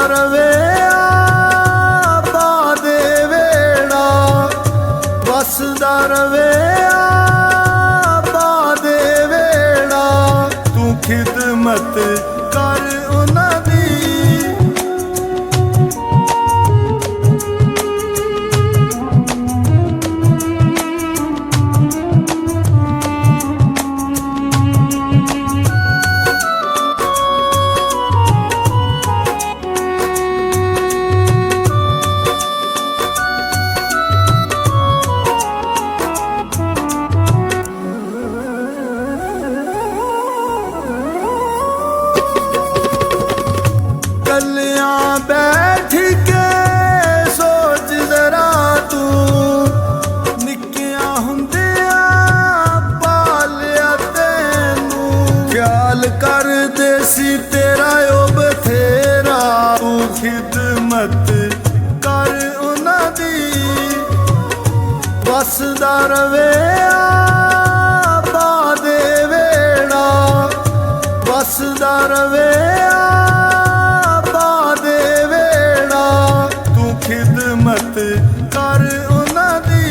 ਰਵੇ ਆਬਾਦ ਵੇੜਾ, ਵਸਦਾ ਰਵੇ ਆਬਾਦ ਵੇੜਾ। ਤੂੰ ਖਿਦਮਤ ਕਰ ਉਹਨਾਂ ਦੀ। ਕੱਲਿਆਂ ਬੈਠ ਕੇ ਸੋਚ ਜ਼ਰਾ ਤੂੰ, ਨਿੱਕਿਆਂ ਹੁੰਦਿਆਂ ਪਾਲਿਆ ਤੈਨੂੰ। ਖਿਆਲ ਕਰਦੇ ਸੀ ਤੇਰਾ ਉਹ ਬਥੇਰਾ, ਤੂੰ ਖਿਦਮਤ ਕਰ ਉਹਨਾਂ ਦੀ। ਵਸਦਾ ਰਵੇ ਆਬਾਦ ਵੇੜਾ, ਵਸਦਾ ਰਵੇ ਖਿਦਮਤ ਕਰ ਉਹਨਾਂ ਦੀ।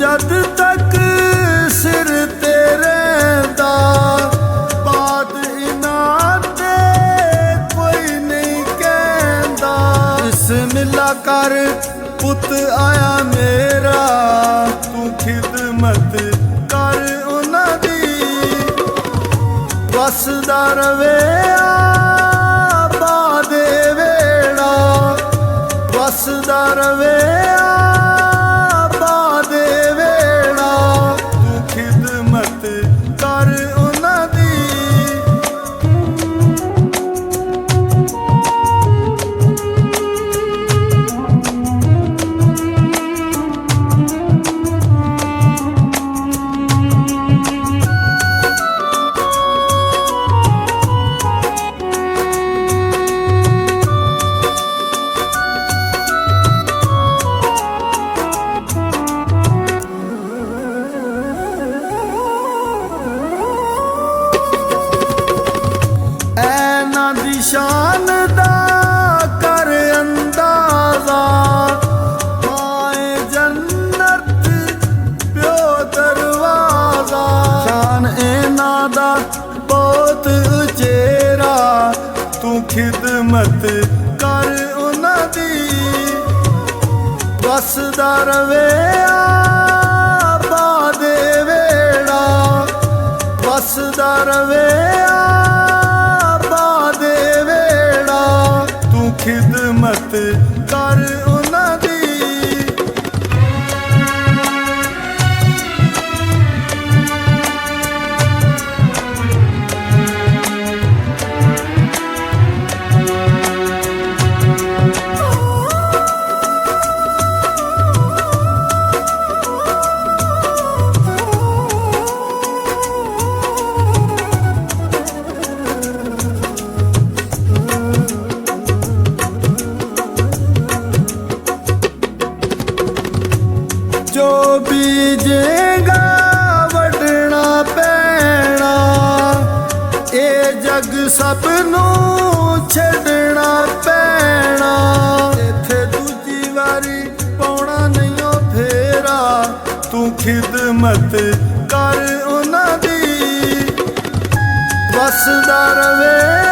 ਜਦ ਤੱਕ ਸਿਰ ਤੇਰੇ ਦਾ, ਬਾਤ ਇਨਾਂ ਤੇ ਕੋਈ ਨਹੀਂ ਕਹਿੰਦਾ। ਬਿਸਮਿਲ੍ਲਾ ਕਰ ਪੁੱਤ ਆਇਆ ਮੇਰਾ, ਤੂੰ ਖਿਦਮਤ ਕਰ ਉਹਨਾਂ ਦੀ। ਵਸਦਾ ਰਵੇ ਆਬਾਦ ਵੇੜਾ, ਵਸਦਾ ਰਵੇ ਕਰ ਉਹਨਾਂ ਦੀ। ਦੀ ਸ਼ਾਨ ਦਾ ਕਰ ਅੰਦਾਜ਼ਾ, ਮਾਏ ਜੰਨਤ ਪਿਓ ਦਰਵਾਜ਼ਾ। ਸ਼ਾਨ ਇਹਨਾਂ ਦਾ ਬਹੁਤ ਉਚੇਰਾ, ਤੂੰ ਖਿਦਮਤ ਕਰ ਉਹਨਾਂ ਦੀ। ਵਸਦਾ ਰਵੇ ਆਬਾਦ ਵੇੜਾ, ਵਸਦਾ ਰਵੇ ਖਿਦਮਤ ਕਰ ਉਹਨਾਂ ਦੀ। ਜੋ ਬੀਜੇਗਾ ਵੱਢਣਾ ਪੈਣਾ, ਇਹ ਜੱਗ ਸਭ ਨੂੰ ਛੱਡਣਾ ਪੈਣਾ। ਇੱਥੇ ਦੂਜੀ ਵਾਰੀ ਪਾਉਣਾ ਨਹੀਂ ਓ ਫੇਰਾ, ਤੂੰ ਖਿਦਮਤ ਕਰ ਉਹਨਾਂ ਦੀ। ਵਸਦਾ ਰਵੇ